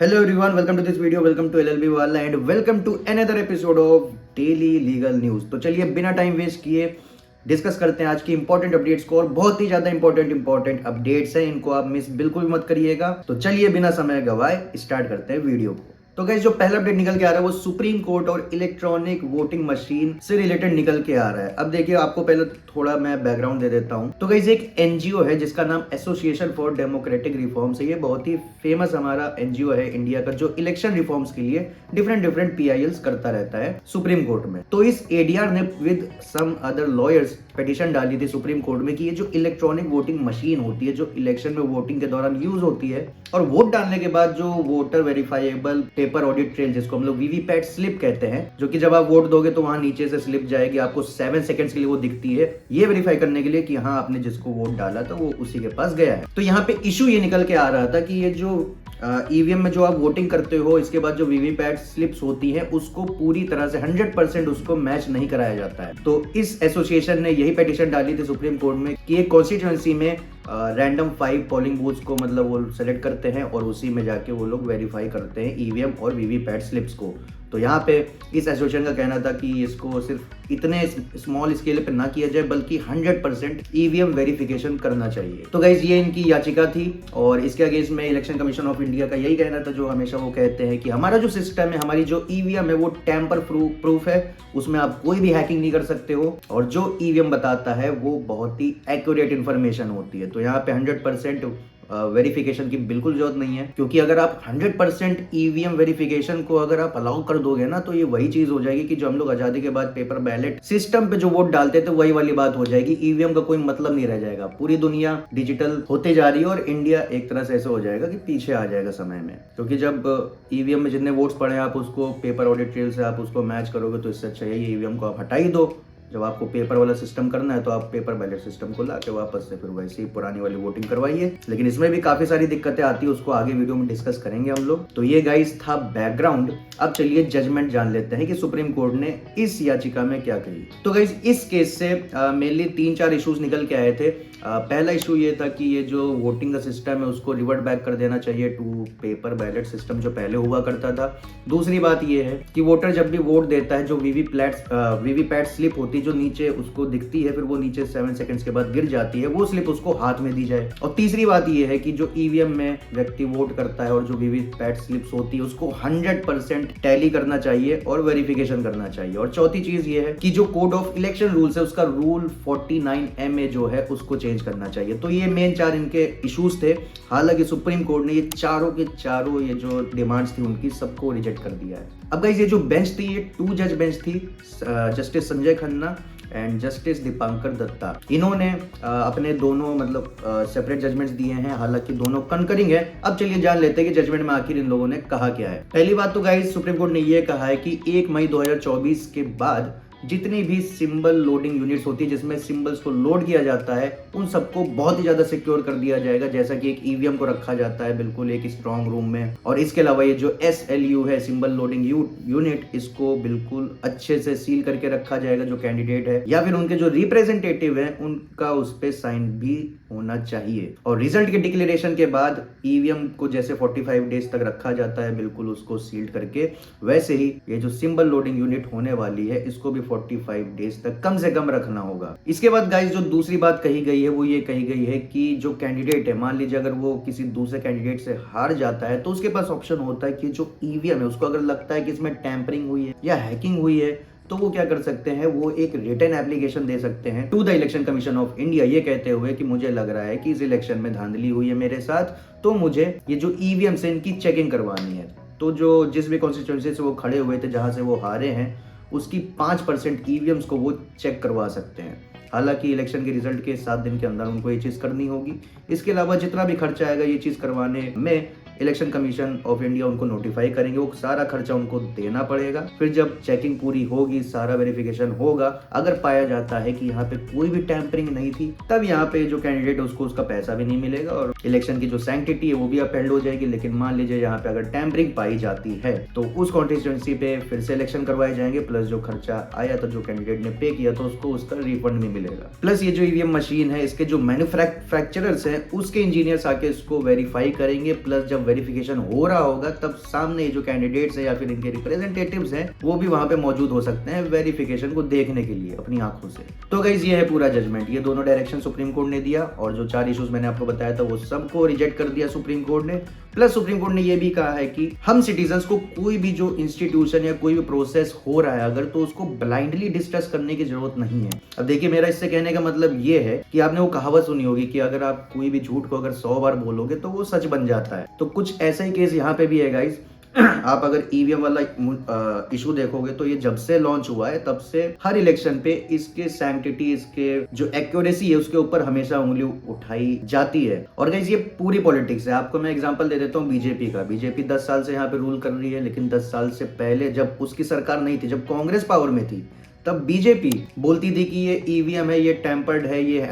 Hello everyone, welcome to this video, welcome to LLB वाला and welcome to another episode of Daily Legal News। तो चलिए बिना time waste किए discuss करते हैं आज की इंपॉर्टेंट अपडेट्स को। और बहुत ही ज्यादा इंपॉर्टेंट अपडेट्स हैं, इनको आप मिस बिल्कुल भी मत करिएगा। तो चलिए बिना समय गवाए स्टार्ट करते हैं वीडियो को। तो गाइस जो पहला अपडेट निकल के आ रहा है वो सुप्रीम कोर्ट और इलेक्ट्रॉनिक वोटिंग मशीन से रिलेटेड निकल के आ रहा है। अब देखिए आपको पहले थोड़ा मैं बैकग्राउंड दे देता हूं। तो गाइस एक एनजीओ है जिसका नाम एसोसिएशन फॉर डेमोक्रेटिक रिफॉर्म्स है। ये बहुत ही फेमस हमारा एनजीओ है इंडिया का, जो इलेक्शन रिफॉर्म्स के लिए डिफरेंट पीआईएल्स करता रहता है सुप्रीम कोर्ट में। तो इस एडीआर ने with some other lawyers petition डाली थी सुप्रीम कोर्ट में कि ये जो इलेक्ट्रॉनिक वोटिंग मशीन होती है, जो इलेक्शन में वोटिंग के दौरान यूज होती है, और वोट डालने के बाद जो voter verifiable paper audit trail जिसको हम लोग वीवीपैट स्लिप कहते हैं, जो कि जब आप वोट दोगे तो वहां नीचे से स्लिप जाएगी, आपको 7 सेकंड्स के लिए वो दिखती है, ये वेरीफाई करने के लिए कि हाँ आपने जिसको वोट डाला था वो उसी के पास गया है। तो यहाँ पे इशू ये निकल के आ रहा था कि ये जो ईवीएम में जो आप वोटिंग करते हो, इसके बाद जो वीवीपैट स्लिप्स होती हैं उसको पूरी तरह से 100% उसको मैच नहीं कराया जाता है। तो इस एसोसिएशन ने यही पिटीशन डाली थी सुप्रीम कोर्ट में कि एक कॉन्स्टिट्यूएंसी में रैंडम 5 पोलिंग बूथ्स को मतलब वो सेलेक्ट करते हैं और उसी में जाके वो लोग वेरीफाई करते हैं ईवीएम और वीवीपैट स्लिप्स को। तो यहाँ पे इस एसोसिएशन का कहना था कि इसको सिर्फ इतने स्मॉल स्केल पे ना किया जाए बल्कि 100% ईवीएम वेरिफिकेशन करना चाहिए। तो गाइज ये इनकी याचिका थी और इसके अगेंस्ट में इलेक्शन कमीशन ऑफ इंडिया का यही कहना था, जो हमेशा वो कहते हैं कि हमारा जो सिस्टम है, हमारी जो ईवीएम है वो टेम्पर प्रूफ है, उसमें आप कोई भी हैकिंग नहीं कर सकते हो और जो ईवीएम बताता है वो बहुत ही एक्यूरेट इन्फॉर्मेशन होती है। तो यहाँ पे 100% वेरिफिकेशन की बिल्कुल जरूरत नहीं है, क्योंकि अगर आप 100% ईवीएम वेरिफिकेशन को अगर आप अलाउ कर दोगे ना तो ये वही चीज हो जाएगी कि जो हम लोग आजादी के बाद पेपर बैलेट सिस्टम पे जो वोट डालते थे वही वाली बात हो जाएगी। ईवीएम का कोई मतलब नहीं रह जाएगा। पूरी दुनिया डिजिटल होते जा रही है और इंडिया एक तरह से ऐसा हो जाएगा कि पीछे आ जाएगा समय में, क्योंकि जब ईवीएम में जितने वोट्स पड़े आप उसको पेपर ऑडिट ट्रेल से आप उसको मैच करोगे तो इससे अच्छा है ईवीएम को आप हटा ही दो। जब आपको पेपर वाला सिस्टम करना है तो आप पेपर बैलेट सिस्टम को लाके वापस से फिर वैसे ही पुरानी वाली वोटिंग करवाइए। लेकिन इसमें भी काफी सारी दिक्कतें आती है, उसको आगे वीडियो में डिस्कस करेंगे हम लोग। तो ये गाइस था बैकग्राउंड। अब चलिए जजमेंट जान लेते हैं कि सुप्रीम कोर्ट ने इस याचिका में क्या कही। तो गाइस इस केस से मेनली 3-4 इश्यूज निकल के आए थे। पहला इशू ये था कि ये जो वोटिंग का सिस्टम है उसको रिवर्ट बैक कर देना चाहिए टू पेपर बैलेट सिस्टम जो पहले हुआ करता था। दूसरी बात ये है कि वोटर जब भी वोट देता है, जो वीवीपैट स्लिप होती है जो नीचे उसको दिखती है, फिर वो नीचे 7 सेकंड्स के बाद गिर जाती है, वो स्लिप उसको हाथ में दी जाए। और तीसरी बात ये है कि जो ईवीएम में व्यक्ति वोट करता है और जो वीवीपैट स्लिप्स होती है उसको 100% टैली करना चाहिए और वेरिफिकेशन करना चाहिए। और चौथी चीज ये है कि जो कोड ऑफ इलेक्शन रूल्स है उसका रूल 49MA जो है उसको चेंज करना चाहिए। तो ये मेन 4 इनके इश्यूज थे। हालांकि सुप्रीम कोर्ट ने ये चारों के चारों ये जो डिमांड्स थी उनकी सबको रिजेक्ट कर दिया है। अब गाइस ये जो बेंच थी ये 2 जज बेंच थी, justice Sanjay Khanna and justice Dipankar Datta. इन्होंने अपने दोनों मतलब सेपरेट जजमेंट्स दिए हैं, हालांकि दोनों कंकरिंग है। अब चलिए जान लेते हैं कि जजमेंट में आखिर इन लोगों ने कहा क्या है। पहली बात तो गाइस सुप्रीम कोर्ट ने ये कहा है कि 1 मई 2024 के बाद जितनी भी सिंबल लोडिंग यूनिट्स होती है जिसमें सिंबल्स को लोड किया जाता है उन सबको बहुत ही ज्यादा सिक्योर कर दिया जाएगा, जैसा कि एक ईवीएम को रखा जाता है बिल्कुल एक स्ट्रॉन्ग रूम में। और इसके अलावा ये जो SLU है सिंबल लोडिंग यूनिट, इसको बिल्कुल अच्छे से सील करके रखा जाएगा। जो कैंडिडेट है या फिर उनके जो रिप्रेजेंटेटिव है उनका उस पर साइन भी होना चाहिए। और रिजल्ट के डिक्लेरेशन के बाद ईवीएम को जैसे 45 डेज तक रखा जाता है बिल्कुल उसको सील्ड करके, वैसे ही ये जो सिंबल लोडिंग यूनिट होने वाली है इसको भी 45 डेज तक कम से कम रखना होगा। इसके बाद गाइस जो दूसरी बात कही गई है वो ये कही गई है कि जो कैंडिडेट है, मान लीजिए अगर वो किसी दूसरे कैंडिडेट से हार जाता है तो उसके पास ऑप्शन होता है कि जो ईवीएम है उसको अगर लगता है कि इसमें टैंपरिंग हुई है या हैकिंग हुई है तो वो क्या कर सकते हैं, वो एक रिटन एप्लीकेशन दे सकते हैं to the election commission of India, ये कहते हुए कि मुझे लग रहा है कि इस इलेक्शन में धांधली हुई है मेरे साथ, तो मुझे ये जो ईवीएम से इनकी चेकिंग करवानी है। तो जो जिस भी कॉन्स्टिट्यूएंसी से वो खड़े हुए थे, जहां से वो हारे हैं, उसकी 5% ईवीएम्स को वो चेक करवा सकते हैं। हालांकि इलेक्शन के रिजल्ट के 7 दिन के अंदर उनको ये चीज करनी होगी। इसके अलावा जितना भी खर्चा आएगा ये चीज करवाने में इलेक्शन कमीशन ऑफ इंडिया उनको नोटिफाई करेंगे, वो सारा खर्चा उनको देना पड़ेगा। फिर जब चेकिंग पूरी होगी, सारा वेरिफिकेशन होगा, अगर पाया जाता है कि यहाँ पे कोई भी टैंपरिंग नहीं थी, तब यहाँ पे जो कैंडिडेट है उसको उसका पैसा भी नहीं मिलेगा और इलेक्शन की जो सैंक्टिटी है वो भी अपहेल्ड हो जाएगी। लेकिन मान लीजिए यहाँ पे अगर टैंपरिंग पाई जाती है तो उस कॉन्स्टिट्यूएंसी पे फिर से इलेक्शन करवाए जाएंगे, प्लस जो खर्चा आया था जो कैंडिडेट ने पे किया तो उसको उसका रिफंड नहीं मिलेगा। प्लस ये जो ईवीएम मशीन है इसके जो मैन्युफैक्चरर्स हैं उसके इंजीनियर्स आके इसको वेरीफाई करेंगे, प्लस जब वेरिफिकेशन हो रहा होगा तब सामने जो कैंडिडेट्स है या फिर इनके रिप्रेजेंटेटिव्स हैं वो भी वहां पे मौजूद हो सकते हैं वेरिफिकेशन को देखने के लिए अपनी आंखों से। तो गाइस ये है पूरा जजमेंट, ये दोनों डायरेक्शन सुप्रीम कोर्ट ने दिया और जो 4 इश्यूज मैंने आपको बताया था वो सबको रिजेक्ट कर दिया सुप्रीम कोर्ट ने। प्लस सुप्रीम कोर्ट ने ये भी कहा है कि हम सिटीजन्स को कोई भी जो इंस्टीट्यूशन या कोई भी प्रोसेस हो रहा है अगर तो उसको ब्लाइंडली डिस्कस करने की जरूरत नहीं है। अब देखिए मेरा इससे कहने का मतलब ये है कि आपने वो कहावत सुनी होगी कि अगर आप कोई भी झूठ को अगर 100 बार बोलोगे तो वो सच बन जाता है। तो कुछ ऐसा ही केस यहाँ पे भी है गाइस। आप अगर ईवीएम वाला इशू देखोगे तो ये जब से लॉन्च हुआ है तब से हर इलेक्शन पे इसके सैंक्टिटी, इसके जो एक्यूरेसी है उसके ऊपर हमेशा उंगली उठाई जाती है। और गाइस ये पूरी पॉलिटिक्स है। आपको मैं एग्जांपल दे देता हूँ बीजेपी का। बीजेपी 10 साल से यहाँ पे रूल कर रही है, लेकिन 10 साल से पहले जब उसकी सरकार नहीं थी, जब कांग्रेस पावर में थी, तब बीजेपी बोलती थी कि ये ईवीएम है, ये टेम्पर्ड है, ये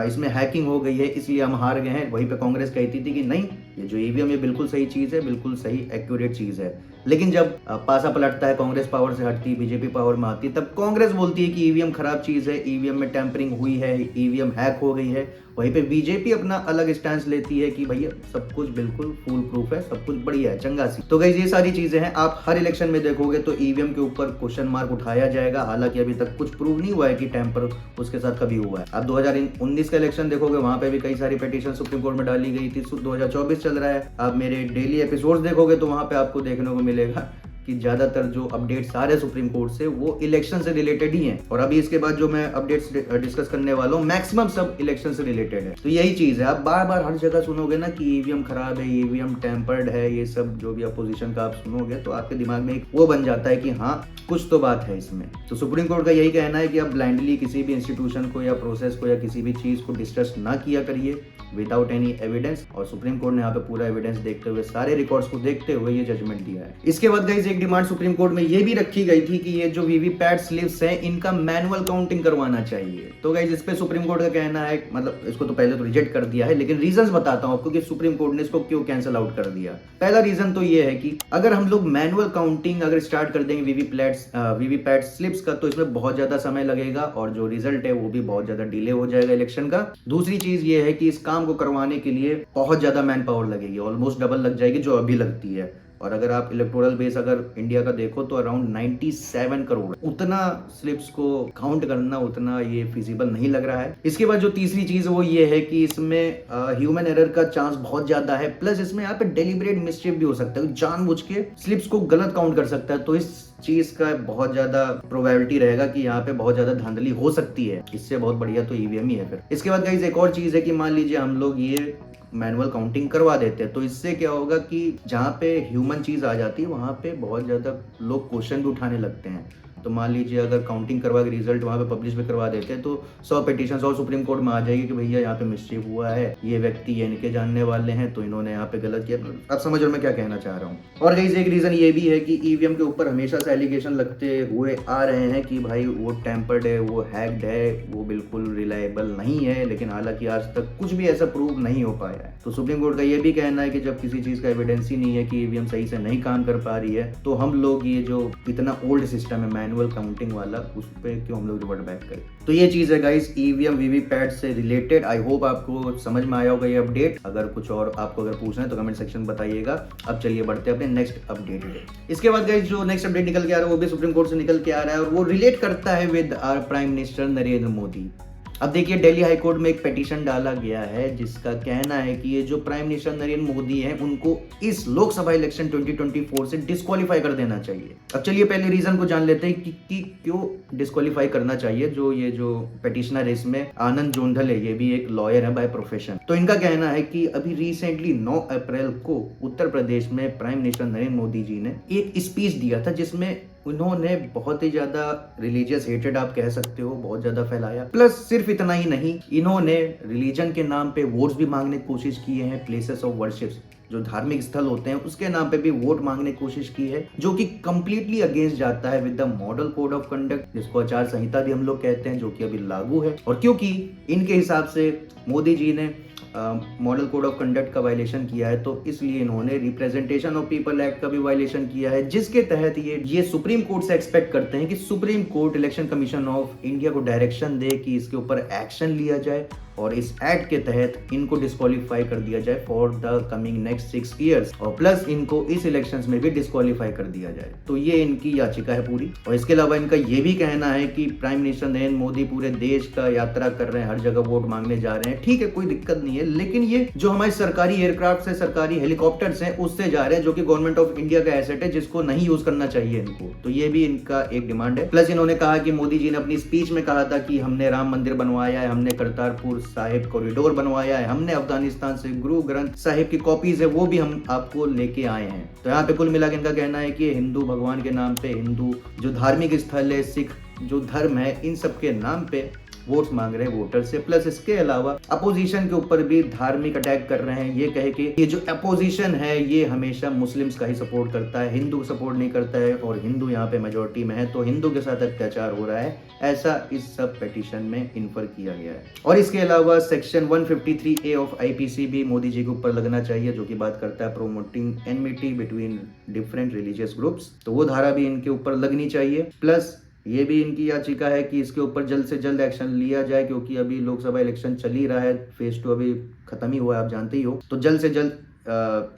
इसमें हैकिंग हो गई है इसलिए हम हार गए हैं। वहीं पे कांग्रेस कहती थी कि नहीं, ये जो ईवीएम ये बिल्कुल सही चीज है, बिल्कुल सही एक्यूरेट चीज है। लेकिन जब पासा पलटता है, कांग्रेस पावर से हटती, बीजेपी पावर में आती, तब कांग्रेस बोलती है कि ईवीएम खराब चीज है, ईवीएम में टेम्परिंग हुई है, ईवीएम हैक हो गई है। वहीं पे बीजेपी अपना अलग स्टैंड लेती है कि भैया सब कुछ बिल्कुल फुल प्रूफ है, सब कुछ बढ़िया है, चंगा सी। तो गाइस ये सारी चीजें हैं। आप हर इलेक्शन में देखोगे तो ईवीएम के ऊपर क्वेश्चन मार्क उठाया जाएगा। हालांकि अभी तक कुछ प्रूव नहीं हुआ है कि टेम्पर उसके साथ कभी हुआ है। आप 2019 का इलेक्शन देखोगे, वहां पे भी कई सारी पिटीशन सुप्रीम कोर्ट में डाली गई थी। 2024 चल रहा है, आप मेरे डेली एपिसोड्स देखोगे तो वहां पे आपको देखने को मिलेगा कि ज्यादातर जो अपडेट्स आ रहे हैं सुप्रीम कोर्ट से वो इलेक्शन से रिलेटेड ही हैं। और अभी इसके बाद जो मैं अपडेट्स डिस्कस करने वाला हूँ मैक्सिमम सब इलेक्शन से रिलेटेड है। तो यही चीज है, आप बार बार हर जगह सुनोगे ना कि ईवीएम खराब है, ईवीएम टेम्पर्ड है, ये सब जो भी अपोजिशन का आप सुनोगे तो आपके दिमाग में वो बन जाता है कि हाँ कुछ तो बात है इसमें। तो सुप्रीम कोर्ट का यही कहना है कि आप ब्लाइंडली किसी भी इंस्टीट्यूशन को या प्रोसेस को या किसी भी चीज को डिस्कस ना किया करिए विदाउट एनी एविडेंस। और सुप्रीम कोर्ट ने यहाँ पे पूरा एविडेंस देखते हुए, सारे रिकॉर्ड्स को देखते हुए ये जजमेंट दिया है। इसके बाद गाइस एक डिमांड सुप्रीम कोर्ट में ये भी रखी गई थी कि ये जो वीवीपैट स्लिप्स हैं इनका मैनुअल काउंटिंग करवाना चाहिए। तो गाइस इस पे सुप्रीम कोर्ट का कहना है, मतलब इसको तो पहले तो रिजेक्ट कर दिया है, लेकिन रीजंस बताता हूं आपको कि सुप्रीम कोर्ट ने इसको क्यों कैंसिल आउट कर दिया। पहला रीजन तो ये है कि अगर हम लोग मैनुअल काउंटिंग अगर स्टार्ट कर देंगे वीवीपैट स्लिप्स का तो इसमें बहुत ज्यादा समय लगेगा और जो रिजल्ट है वो भी बहुत ज्यादा डिले हो जाएगा इलेक्शन का। दूसरी चीज ये है कि इस काम को करवाने के लिए बहुत ज्यादा मैन पावर लगेगी, ऑलमोस्ट डबल लग जाएगी जो अभी लगती है। और अगर आप इलेक्टोरल बेस अगर इंडिया का देखो तो अराउंड 97 करोड़, उतना स्लिप्स को काउंट करना उतना ये फिजिबल नहीं लग रहा है। इसके बाद जो तीसरी चीज वो ये है कि इसमें ह्यूमन एरर का चांस बहुत ज्यादा है। प्लस इसमें यहाँ पे डेलिब्रेट मिस्टेक भी हो सकता है, जानबूझ के स्लिप्स को गलत काउंट कर सकता है। तो इस चीज का बहुत ज्यादा प्रोबेबिलिटी रहेगा कि यहाँ पे बहुत ज्यादा धांधली हो सकती है। इससे बहुत बढ़िया तो ईवीएम ही है फिर। इसके बाद गाइस एक और चीज है कि मान लीजिए हम लोग ये मैनुअल काउंटिंग करवा देते हैं तो इससे क्या होगा कि जहाँ पे ह्यूमन चीज आ जाती है वहां पे बहुत ज्यादा लोग क्वेश्चन भी उठाने लगते हैं। तो मान लीजिए अगर काउंटिंग करवा के रिजल्ट वहां पे पब्लिश भी करवा देते हैं तो 100 पिटीशन और सुप्रीम कोर्ट में आ जाएगी कि भैया यहाँ पे मिस्टेक हुआ है, ये व्यक्ति ये इनके जानने वाले हैं तो इन्होंने यहाँ पे गलत किया। आप समझ रहे हो मैं क्या कहना चाह रहा हूँ। और गाइस एक रीजन ये भी है कि ईवीएम के ऊपर हमेशा से एलिगेशन लगते हुए आ रहे हैं कि भाई वो टेम्पर्ड है, वो हैक्ड है, वो बिल्कुल रिलायबल नहीं है। लेकिन हालांकि आज तक कुछ भी ऐसा प्रूव नहीं हो पाया है। तो सुप्रीम कोर्ट का ये भी कहना है कि जब किसी चीज का एविडेंस ही नहीं है कि ईवीएम सही से नहीं काम कर पा रही है तो हम लोग ये जो इतना ओल्ड सिस्टम है मैनुअल काउंटिंग वाला उस पे क्यों हम लोग रिवर्ट बैक करें। तो ये चीज है गाइस ईवीएम वीवीपैट से रिलेटेड। आई होप आपको समझ में आया होगा ये अपडेट। अगर कुछ और आपको अगर पूछना है तो कमेंट सेक्शन बताइएगा। अब चलिए बढ़ते हैं अपने नेक्स्ट अपडेट पे। इसके बाद गाइस जो नेक्स्ट अपडेट निकल के आ रहा है वो भी सुप्रीम कोर्ट से निकल के आ रहा है और वो रिलेट करता है with our prime minister Narendra Modi. अब देखिए दिल्ली हाई कोर्ट में एक पिटीशन डाला गया है जिसका कहना है कि ये जो प्राइम मिनिस्टर नरेंद्र मोदी हैं उनको इस लोकसभा इलेक्शन 2024 से डिस्क्वालीफाई कर देना चाहिए। अब चलिए पहले रीजन को जान लेते हैं कि क्यों डिस्क्वालीफाई करना चाहिए। जो पिटिशनर है इसमें आनंद जोंधल है, ये भी एक लॉयर है बाय प्रोफेशन। तो इनका कहना है कि अभी रिसेंटली 9 अप्रैल को उत्तर प्रदेश में प्राइम मिनिस्टर नरेंद्र मोदी जी ने एक स्पीच दिया था जिसमें उन्होंने बहुत ही ज्यादा रिलीजियस हेटेड आप कह सकते हो बहुत ज्यादा फैलाया। प्लस सिर्फ इतना ही नहीं, इन्होंने रिलीजन के नाम पे वोट्स भी मांगने की कोशिश किए हैं। प्लेसेस ऑफ वर्शिप जो धार्मिक स्थल होते हैं उसके नाम पे भी वोट मांगने की कोशिश की है जो कि कंप्लीटली अगेंस्ट जाता है with the model code of conduct जिसको आचार संहिता भी हम लोग कहते हैं जो कि अभी लागू है। और क्योंकि इनके हिसाब से मोदी जी ने मॉडल कोड ऑफ कंडक्ट का वायलेशन किया है तो इसलिए इन्होंने रिप्रेजेंटेशन ऑफ पीपल एक्ट का भी वायलेशन किया है जिसके तहत ये सुप्रीम कोर्ट से एक्सपेक्ट करते हैं कि supreme court election commission of India को डायरेक्शन दे कि इसके ऊपर एक्शन लिया जाए और इस एक्ट के तहत इनको डिस्क्वालीफाई कर दिया जाए for the coming next 6 years और प्लस इनको इस इलेक्शंस में भी डिस्क्वालीफाई कर दिया जाए। तो ये इनकी याचिका है पूरी। और इसके अलावा इनका ये भी कहना है कि प्राइम मिनिस्टर नरेंद्र मोदी पूरे देश का यात्रा कर रहे हैं, हर जगह वोट मांगने जा रहे हैं, ठीक है कोई दिक्कत नहीं है, लेकिन ये जो हमारे सरकारी एयरक्राफ्ट है, सरकारी हेलीकॉप्टर्स हैं, उससे जा रहे हैं, जो कि गवर्नमेंट ऑफ इंडिया का एसेट है, जिसको नहीं यूज करना चाहिए इनको। तो ये भी इनका एक डिमांड है। प्लस इन्होंने कहा कि मोदी जी ने अपनी स्पीच में कहा था कि हमने राम मंदिर बनवाया है, हमने करतारपुर साहिब कॉरिडोर बनवाया है, हमने अफगानिस्तान से गुरु ग्रंथ साहिब की कॉपीज है वो भी हम आपको लेके आए हैं। तो यहाँ पे कुल मिला के इनका कहना है कि हिंदू भगवान के नाम पे, हिंदू जो धार्मिक स्थल है, सिख जो धर्म है, इन सब के नाम पे वोट मांग रहे हैं वोटर से। प्लस इसके अलावा अपोजिशन के ऊपर भी धार्मिक अटैक कर रहे हैं। ये कहे कि ये जो अपोजिशन है ये हमेशा मुस्लिम्स का ही सपोर्ट करता है, हिंदू को सपोर्ट नहीं करता है, और हिंदू यहाँ पे मेजोरिटी में है तो हिंदू के साथ अत्याचार हो रहा है, ऐसा इस सब पिटीशन में इन्फर किया गया है। और इसके अलावा सेक्शन 153A ऑफ IPC भी मोदी जी के ऊपर लगना चाहिए, जो कि बात करता है promoting enmity between different religious groups, तो वो धारा भी इनके ऊपर लगनी चाहिए। प्लस ये भी इनकी याचिका है कि इसके ऊपर जल्द से जल्द एक्शन लिया जाए, क्योंकि अभी लोकसभा इलेक्शन चल ही रहा है, फेज 2 अभी खत्म ही हुआ है, आप जानते ही हो, तो जल्द से जल्द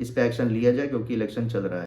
इस पे एक्शन लिया जाए क्योंकि इलेक्शन चल रहा है।